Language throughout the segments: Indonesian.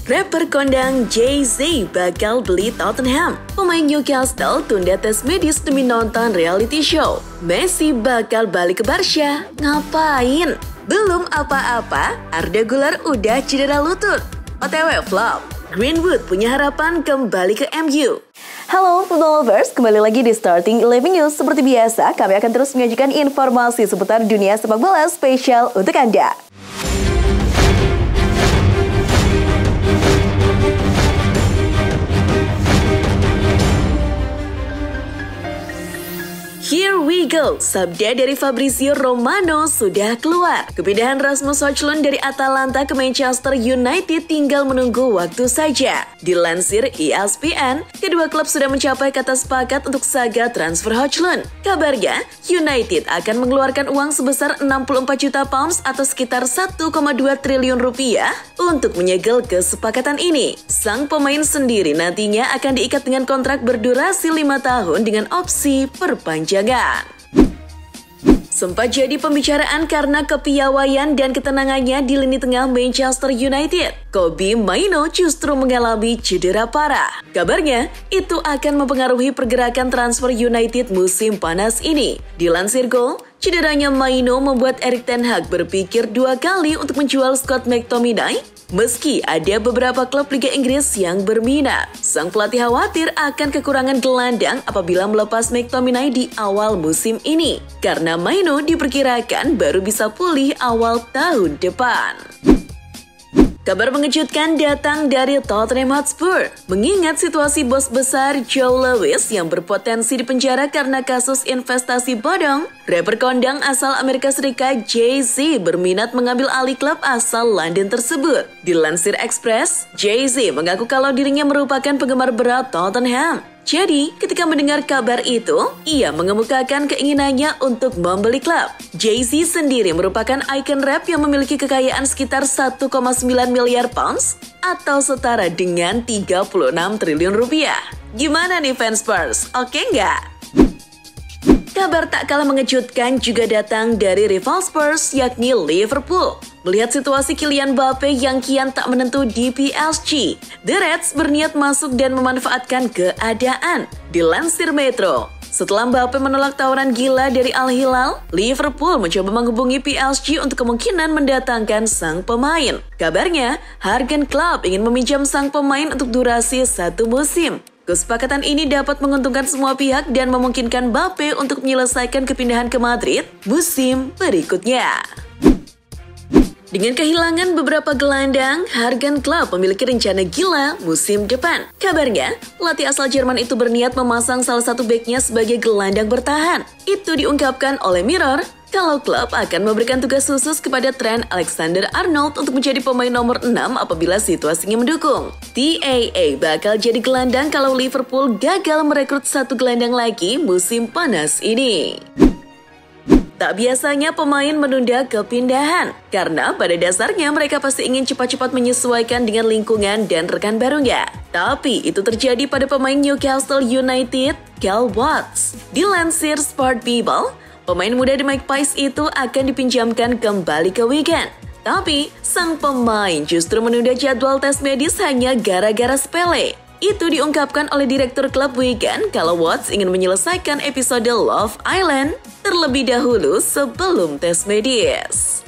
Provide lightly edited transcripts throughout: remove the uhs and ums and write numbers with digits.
Rapper kondang Jay-Z bakal beli Tottenham. Pemain Newcastle tunda tes medis demi nonton reality show. Messi bakal balik ke Barca. Ngapain? Belum apa-apa, Arda Güler udah cedera lutut. OTW flop. Greenwood punya harapan kembali ke MU. Halo football lovers, kembali lagi di Starting 11 News. Seperti biasa, kami akan terus menyajikan informasi seputar dunia sepak bola spesial untuk Anda. Here we go, sabda dari Fabrizio Romano sudah keluar. Kepindahan Rasmus Højlund dari Atalanta ke Manchester United tinggal menunggu waktu saja. Dilansir ESPN, kedua klub sudah mencapai kata sepakat untuk saga transfer Højlund. Kabarnya, United akan mengeluarkan uang sebesar 64 juta pounds atau sekitar 1,2 triliun rupiah untuk menyegel kesepakatan ini. Sang pemain sendiri nantinya akan diikat dengan kontrak berdurasi 5 tahun dengan opsi perpanjangan. Sempat jadi pembicaraan karena kepiawaian dan ketenangannya di lini tengah Manchester United. Kobbie Mainoo justru mengalami cedera parah. Kabarnya, itu akan mempengaruhi pergerakan transfer United musim panas ini. Dilansir Goal, cederanya Mainoo membuat Erik ten Hag berpikir 2 kali untuk menjual Scott McTominay. Meski ada beberapa klub Liga Inggris yang berminat, sang pelatih khawatir akan kekurangan gelandang apabila melepas McTominay di awal musim ini. Karena Mainoo diperkirakan baru bisa pulih awal tahun depan. Kabar mengejutkan datang dari Tottenham Hotspur. Mengingat situasi bos besar Joe Lewis yang berpotensi dipenjara karena kasus investasi bodong, rapper kondang asal Amerika Serikat Jay-Z berminat mengambil alih klub asal London tersebut. Dilansir Express, Jay-Z mengaku kalau dirinya merupakan penggemar berat Tottenham. Jadi, ketika mendengar kabar itu, ia mengemukakan keinginannya untuk membeli klub. Jay-Z sendiri merupakan ikon rap yang memiliki kekayaan sekitar 1,9 miliar pounds atau setara dengan 36 triliun rupiah. Gimana nih fans Spurs? Oke nggak? Kabar tak kalah mengejutkan juga datang dari rival Spurs yakni Liverpool. Melihat situasi Kylian Mbappe yang kian tak menentu di PSG, The Reds berniat masuk dan memanfaatkan keadaan. Dilansir Metro, setelah Mbappe menolak tawaran gila dari Al Hilal, Liverpool mencoba menghubungi PSG untuk kemungkinan mendatangkan sang pemain. Kabarnya, Jurgen Klopp ingin meminjam sang pemain untuk durasi 1 musim. Kesepakatan ini dapat menguntungkan semua pihak dan memungkinkan Mbappe untuk menyelesaikan kepindahan ke Madrid musim berikutnya. Dengan kehilangan beberapa gelandang, Jurgen Klopp memiliki rencana gila musim depan. Kabarnya, pelatih asal Jerman itu berniat memasang salah satu beknya sebagai gelandang bertahan. Itu diungkapkan oleh Mirror kalau Klopp akan memberikan tugas khusus kepada Trent Alexander-Arnold untuk menjadi pemain nomor 6 apabila situasinya mendukung. TAA bakal jadi gelandang kalau Liverpool gagal merekrut satu gelandang lagi musim panas ini. Tak biasanya pemain menunda kepindahan, karena pada dasarnya mereka pasti ingin cepat-cepat menyesuaikan dengan lingkungan dan rekan barunya. Tapi itu terjadi pada pemain Newcastle United, Kyle Watts. Dilansir Sport People, pemain muda The Magpies itu akan dipinjamkan kembali ke Wigan. Tapi, sang pemain justru menunda jadwal tes medis hanya gara-gara sepele. Itu diungkapkan oleh direktur klub Wigan kalau Watts ingin menyelesaikan episode Love Island terlebih dahulu sebelum tes medis.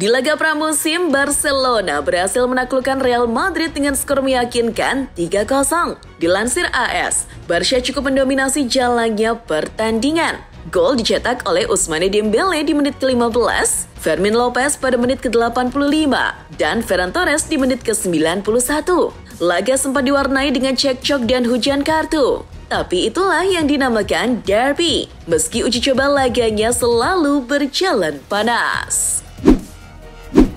Di laga pramusim, Barcelona berhasil menaklukkan Real Madrid dengan skor meyakinkan 3-0. Dilansir AS, Barca cukup mendominasi jalannya pertandingan. Gol dicetak oleh Ousmane Dembele di menit ke-15, Fermin Lopez pada menit ke-85, dan Ferran Torres di menit ke-91. Laga sempat diwarnai dengan cekcok dan hujan kartu. Tapi itulah yang dinamakan derby. Meski uji coba laganya selalu berjalan panas.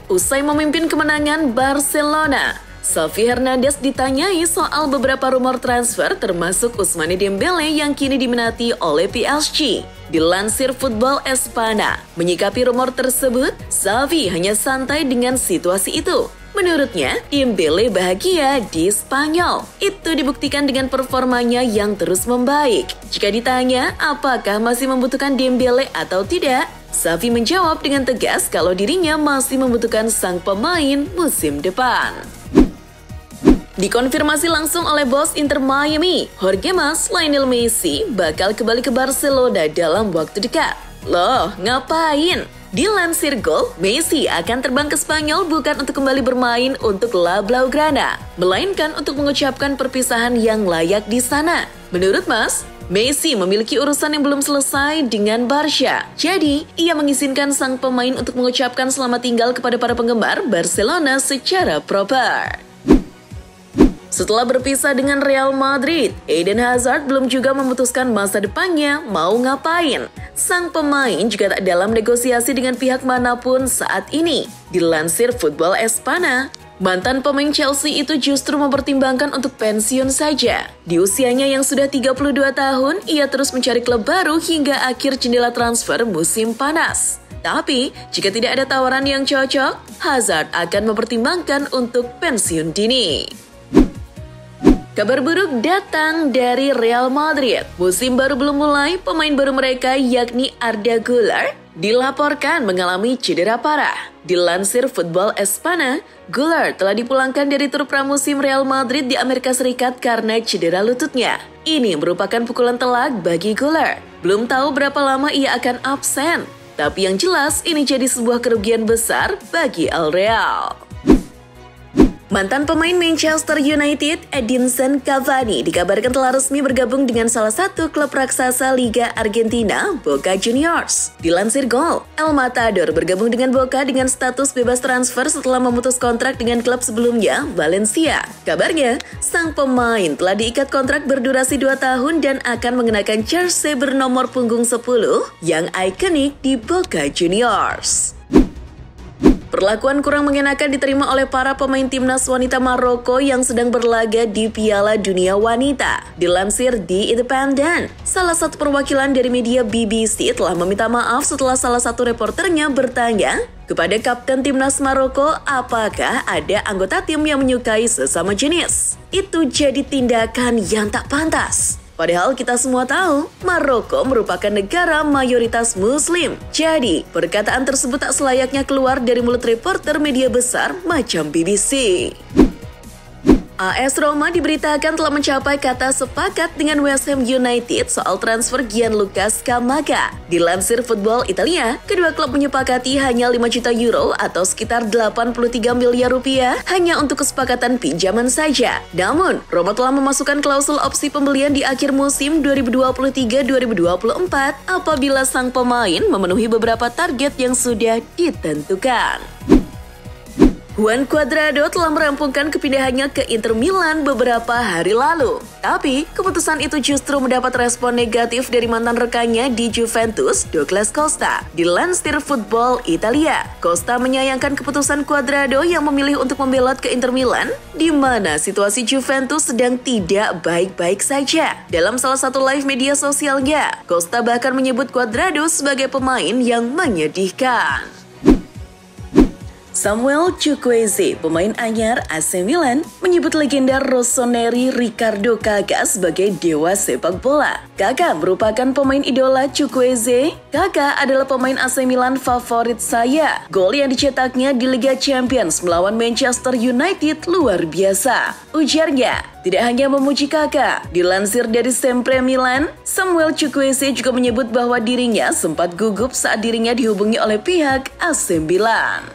Usai memimpin kemenangan Barcelona, Xavi Hernandez ditanyai soal beberapa rumor transfer termasuk Ousmane Dembele yang kini diminati oleh PSG. Dilansir Football Espana, menyikapi rumor tersebut, Xavi hanya santai dengan situasi itu. Menurutnya, Dembele bahagia di Spanyol. Itu dibuktikan dengan performanya yang terus membaik. Jika ditanya apakah masih membutuhkan Dembele atau tidak, Xavi menjawab dengan tegas kalau dirinya masih membutuhkan sang pemain musim depan. Dikonfirmasi langsung oleh bos Inter Miami, Jorge Mas, Lionel Messi bakal kembali ke Barcelona dalam waktu dekat. Loh, ngapain? Dilansir Gol, Messi akan terbang ke Spanyol bukan untuk kembali bermain untuk La Blaugrana, melainkan untuk mengucapkan perpisahan yang layak di sana. Menurut Mas, Messi memiliki urusan yang belum selesai dengan Barca. Jadi, ia mengizinkan sang pemain untuk mengucapkan selamat tinggal kepada para penggemar Barcelona secara proper. Setelah berpisah dengan Real Madrid, Eden Hazard belum juga memutuskan masa depannya mau ngapain. Sang pemain juga tak dalam negosiasi dengan pihak manapun saat ini. Dilansir Football Espana, mantan pemain Chelsea itu justru mempertimbangkan untuk pensiun saja. Di usianya yang sudah 32 tahun, ia terus mencari klub baru hingga akhir jendela transfer musim panas. Tapi, jika tidak ada tawaran yang cocok, Hazard akan mempertimbangkan untuk pensiun dini. Kabar buruk datang dari Real Madrid. Musim baru belum mulai, pemain baru mereka yakni Arda Güler dilaporkan mengalami cedera parah. Dilansir Football Espana, Güler telah dipulangkan dari tur pramusim Real Madrid di Amerika Serikat karena cedera lututnya. Ini merupakan pukulan telak bagi Güler. Belum tahu berapa lama ia akan absen. Tapi yang jelas ini jadi sebuah kerugian besar bagi Al Real. Mantan pemain Manchester United, Edinson Cavani, dikabarkan telah resmi bergabung dengan salah satu klub raksasa Liga Argentina, Boca Juniors. Dilansir Gol, El Matador bergabung dengan Boca dengan status bebas transfer setelah memutus kontrak dengan klub sebelumnya, Valencia. Kabarnya, sang pemain telah diikat kontrak berdurasi 2 tahun dan akan mengenakan jersey bernomor punggung 10 yang ikonik di Boca Juniors. Perlakuan kurang mengenakan diterima oleh para pemain timnas wanita Maroko yang sedang berlaga di Piala Dunia Wanita. Dilansir The Independent, salah satu perwakilan dari media BBC telah meminta maaf setelah salah satu reporternya bertanya kepada kapten timnas Maroko apakah ada anggota tim yang menyukai sesama jenis. Itu jadi tindakan yang tak pantas. Padahal kita semua tahu, Maroko merupakan negara mayoritas Muslim. Jadi, perkataan tersebut tak selayaknya keluar dari mulut reporter media besar macam BBC. AS Roma diberitakan telah mencapai kata sepakat dengan West Ham United soal transfer Gianluca Scamacca. Dilansir Football Italia, kedua klub menyepakati hanya 5 juta euro atau sekitar 83 miliar rupiah hanya untuk kesepakatan pinjaman saja. Namun, Roma telah memasukkan klausul opsi pembelian di akhir musim 2023-2024 apabila sang pemain memenuhi beberapa target yang sudah ditentukan. Juan Cuadrado telah merampungkan kepindahannya ke Inter Milan beberapa hari lalu. Tapi, keputusan itu justru mendapat respon negatif dari mantan rekannya di Juventus, Douglas Costa. Dilansir Football Italia, Costa menyayangkan keputusan Cuadrado yang memilih untuk membelot ke Inter Milan, di mana situasi Juventus sedang tidak baik-baik saja. Dalam salah satu live media sosialnya, Costa bahkan menyebut Cuadrado sebagai pemain yang menyedihkan. Samuel Chukwueze, pemain anyar AC Milan, menyebut legenda Rossoneri Ricardo Kakà sebagai dewa sepak bola. Kakà merupakan pemain idola Chukwueze. Kakà adalah pemain AC Milan favorit saya. Gol yang dicetaknya di Liga Champions melawan Manchester United luar biasa, ujarnya. Tidak hanya memuji Kakà, dilansir dari Sempre Milan, Samuel Chukwueze juga menyebut bahwa dirinya sempat gugup saat dirinya dihubungi oleh pihak AC Milan.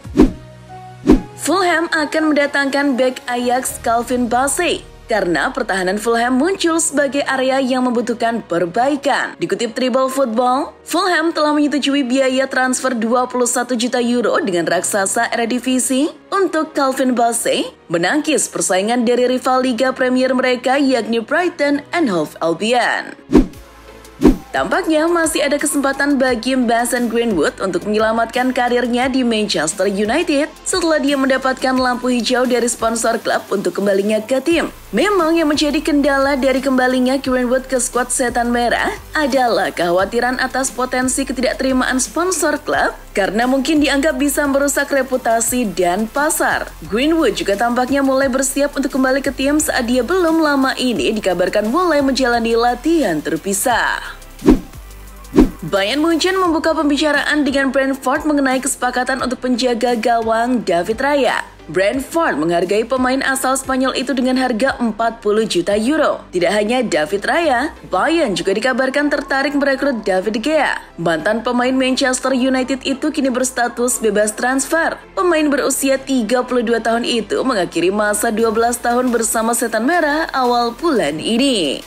Fulham akan mendatangkan bek Ajax Calvin Bassey karena pertahanan Fulham muncul sebagai area yang membutuhkan perbaikan. Dikutip Tribal Football, Fulham telah menyetujui biaya transfer 21 juta euro dengan raksasa Eredivisie untuk Calvin Bassey menangkis persaingan dari rival Liga Premier mereka yakni Brighton and Hove Albion. Tampaknya masih ada kesempatan bagi Mason Greenwood untuk menyelamatkan karirnya di Manchester United setelah dia mendapatkan lampu hijau dari sponsor klub untuk kembalinya ke tim. Memang yang menjadi kendala dari kembalinya Greenwood ke skuad Setan Merah adalah kekhawatiran atas potensi ketidakterimaan sponsor klub karena mungkin dianggap bisa merusak reputasi dan pasar. Greenwood juga tampaknya mulai bersiap untuk kembali ke tim saat dia belum lama ini dikabarkan mulai menjalani latihan terpisah. Bayern Munchen membuka pembicaraan dengan Brentford mengenai kesepakatan untuk penjaga gawang David Raya. Brentford menghargai pemain asal Spanyol itu dengan harga 40 juta euro. Tidak hanya David Raya, Bayern juga dikabarkan tertarik merekrut David De Gea. Mantan pemain Manchester United itu kini berstatus bebas transfer. Pemain berusia 32 tahun itu mengakhiri masa 12 tahun bersama Setan Merah awal bulan ini.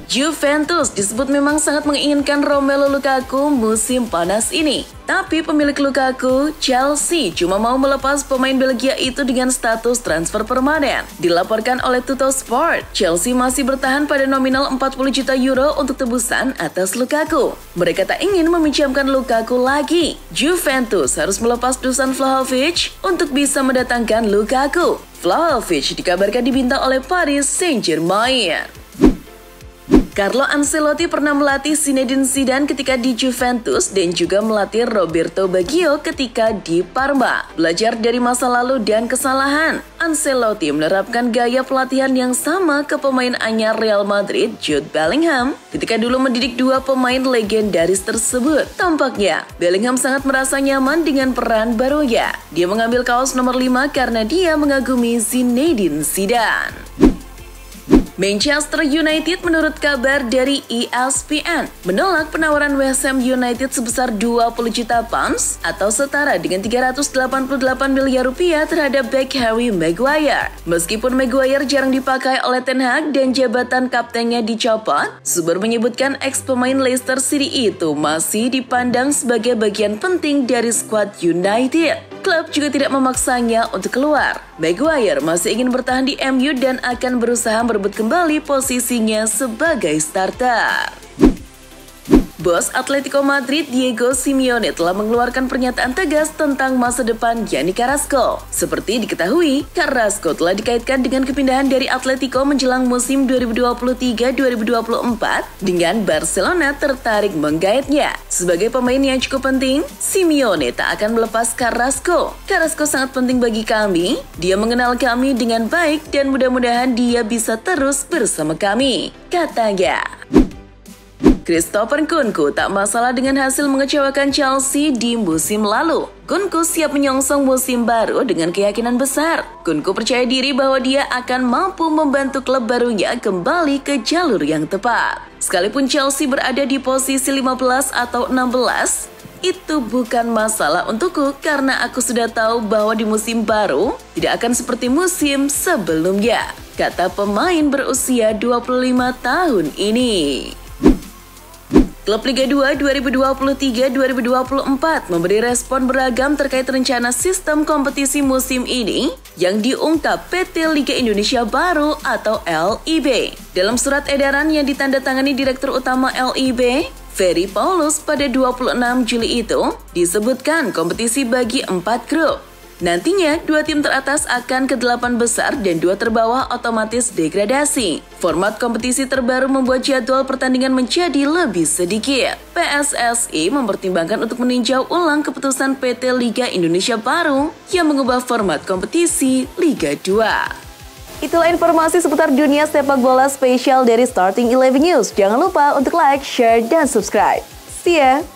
Juventus disebut memang sangat menginginkan Romelu Lukaku musim panas ini. Tapi pemilik Lukaku, Chelsea, cuma mau melepas pemain Belgia itu dengan status transfer permanen. Dilaporkan oleh Tuttosport, Chelsea masih bertahan pada nominal 40 juta euro untuk tebusan atas Lukaku. Mereka tak ingin meminjamkan Lukaku lagi. Juventus harus melepas Dusan Vlahovic untuk bisa mendatangkan Lukaku. Vlahovic dikabarkan dibinta oleh Paris Saint-Germain. Carlo Ancelotti pernah melatih Zinedine Zidane ketika di Juventus dan juga melatih Roberto Baggio ketika di Parma. Belajar dari masa lalu dan kesalahan, Ancelotti menerapkan gaya pelatihan yang sama ke pemain anyar Real Madrid, Jude Bellingham, ketika dulu mendidik dua pemain legendaris tersebut. Tampaknya, Bellingham sangat merasa nyaman dengan peran barunya. Dia mengambil kaos nomor 5 karena dia mengagumi Zinedine Zidane. Manchester United menurut kabar dari ESPN menolak penawaran West Ham United sebesar 20 juta pounds atau setara dengan 388 miliar rupiah terhadap bek Harry Maguire. Meskipun Maguire jarang dipakai oleh Ten Hag dan jabatan kaptennya dicopot, sumber menyebutkan ex pemain Leicester City itu masih dipandang sebagai bagian penting dari skuad United. Klub juga tidak memaksanya untuk keluar. Maguire masih ingin bertahan di MU dan akan berusaha merebut kembali posisinya sebagai starter. Bos Atletico Madrid Diego Simeone telah mengeluarkan pernyataan tegas tentang masa depan Dani Carrasco. Seperti diketahui, Carrasco telah dikaitkan dengan kepindahan dari Atletico menjelang musim 2023-2024 dengan Barcelona tertarik menggaitnya. Sebagai pemain yang cukup penting, Simeone tak akan melepas Carrasco. Carrasco sangat penting bagi kami, dia mengenal kami dengan baik dan mudah-mudahan dia bisa terus bersama kami, katanya. Christopher Nkunku tak masalah dengan hasil mengecewakan Chelsea di musim lalu. Nkunku siap menyongsong musim baru dengan keyakinan besar. Nkunku percaya diri bahwa dia akan mampu membantu klub barunya kembali ke jalur yang tepat. Sekalipun Chelsea berada di posisi 15 atau 16, itu bukan masalah untukku karena aku sudah tahu bahwa di musim baru tidak akan seperti musim sebelumnya, kata pemain berusia 25 tahun ini. Klub Liga 2 2023-2024 memberi respon beragam terkait rencana sistem kompetisi musim ini yang diungkap PT Liga Indonesia Baru atau LIB. Dalam surat edaran yang ditandatangani Direktur Utama LIB, Ferry Paulus pada 26 Juli itu, disebutkan kompetisi bagi 4 grup. Nantinya, 2 tim teratas akan ke 8 besar dan 2 terbawah otomatis degradasi. Format kompetisi terbaru membuat jadwal pertandingan menjadi lebih sedikit. PSSI mempertimbangkan untuk meninjau ulang keputusan PT Liga Indonesia Baru yang mengubah format kompetisi Liga 2. Itulah informasi seputar dunia sepak bola spesial dari Starting 11 News. Jangan lupa untuk like, share, dan subscribe. See ya!